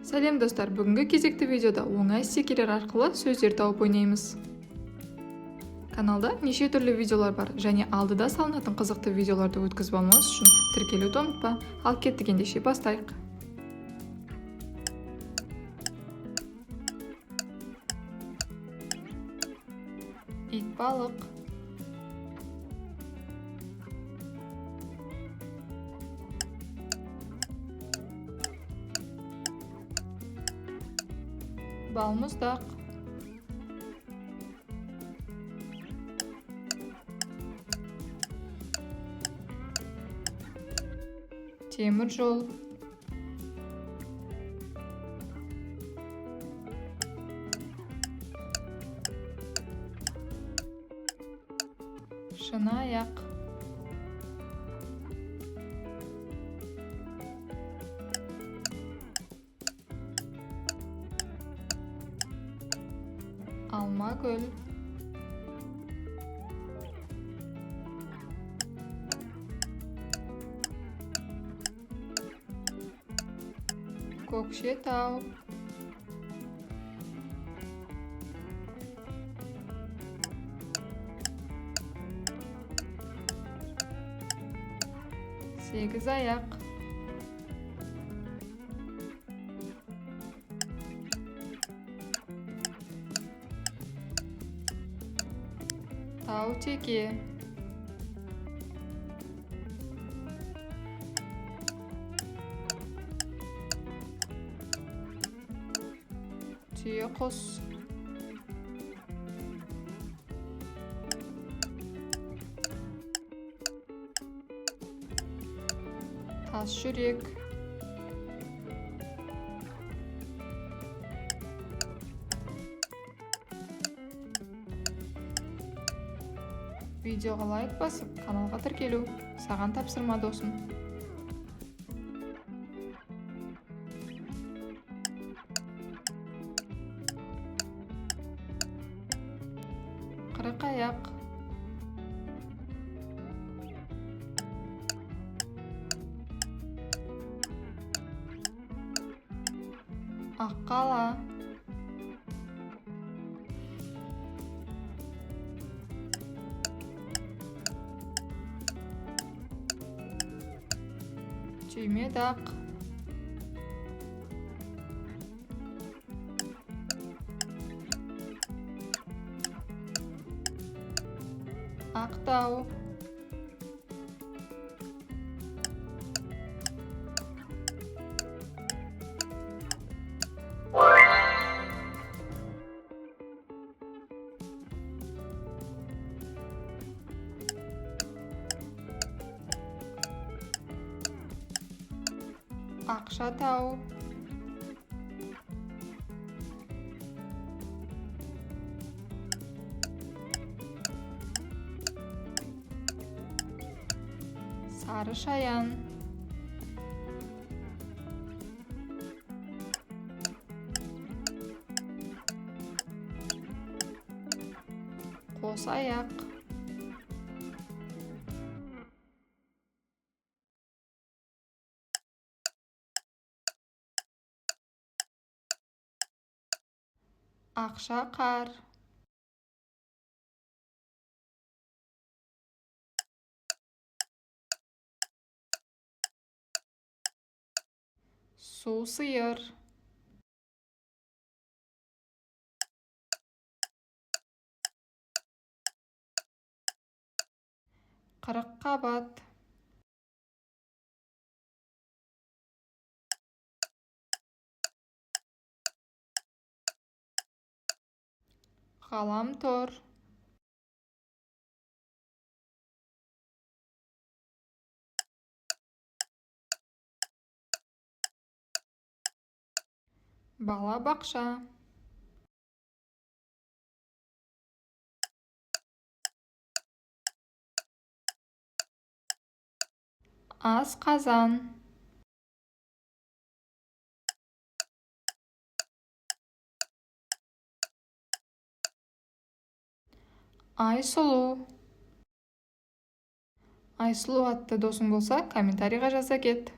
Сәлем достар, бүгінгі кезекті видеода оңай стикерлер арқылы сөздер тауып ойнаймыз. Каналда неше түрлі видеолар бар, және алдыда салынатын қызықты видеоларды өткізіп алмас үшін тіркелуді ұмытпа. Ал кеттік, ендеше бастайық. Итбалық. Балмұздақ. Темір жол. Шыны аяқ. Алмагүл. Көкшетау. Сегіз аяқ. Таутеке. Түйеқұс. Тас жүрек. Видеоға лайк басып, каналға тіркелу. Саған тапсырма, досым. Қырық аяқ. Аққала. Түймедақ. Ақтау. Ақшатау. Сарышаян. Қос аяқ. Ақшақар. Су сиыр. Қырыққабат. Ғаламтор. Балабақша. Асқазан. Айсұлу. Айсұлу атты досың болса, комментарийға жаза кет.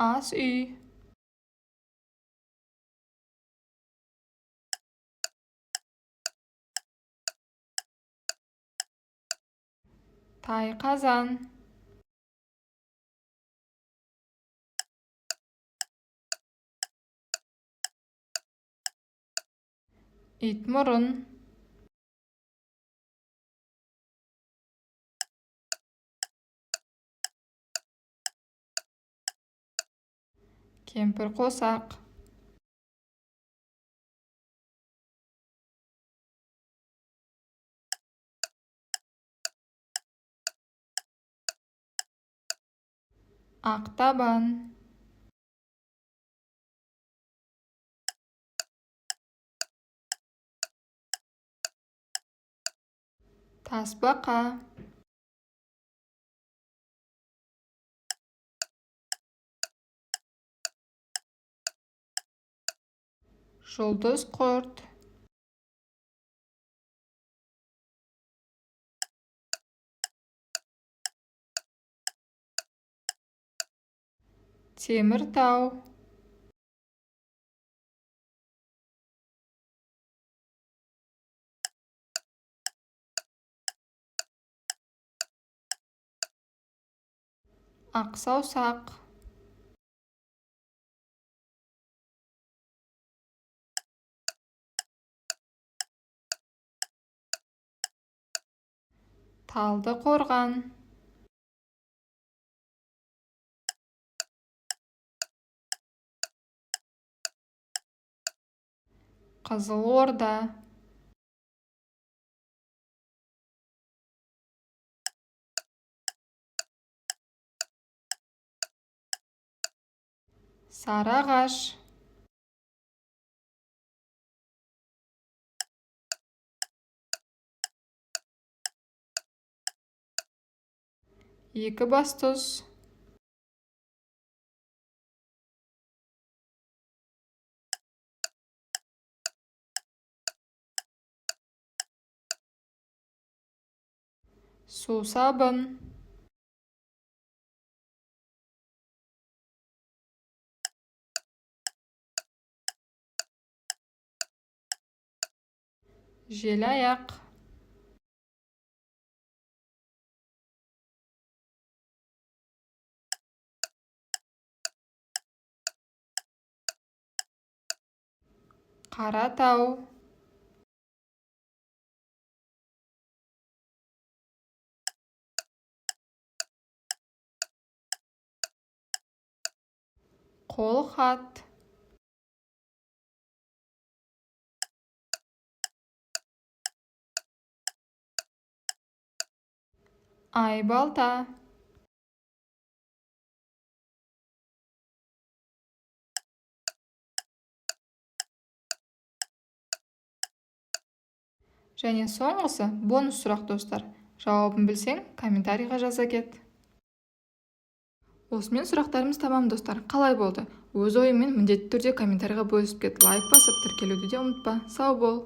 Ас үй. Тай қазан. Ит мұрын. Кемпір қосақ. Ақтабан. Тасбақа. Жұлдыз құрт. Теміртау. Ақсаусақ. Талдықорған. Қызылорда. Сарыағаш. Екібастұз. Сусабын. Желаяқ. Қаратау. Қолхат. Айбалта. Және соңғысы бонус сұрақ достар. Жауабын білсең, комментарийға жаза кет. Осымен сұрақтарымыз тамам достар. Қалай болды? Өз ойыңмен міндетті түрде комментарийға бөлісіп кет. Лайк басып, тіркелуді де ұмытпа. Сау бол!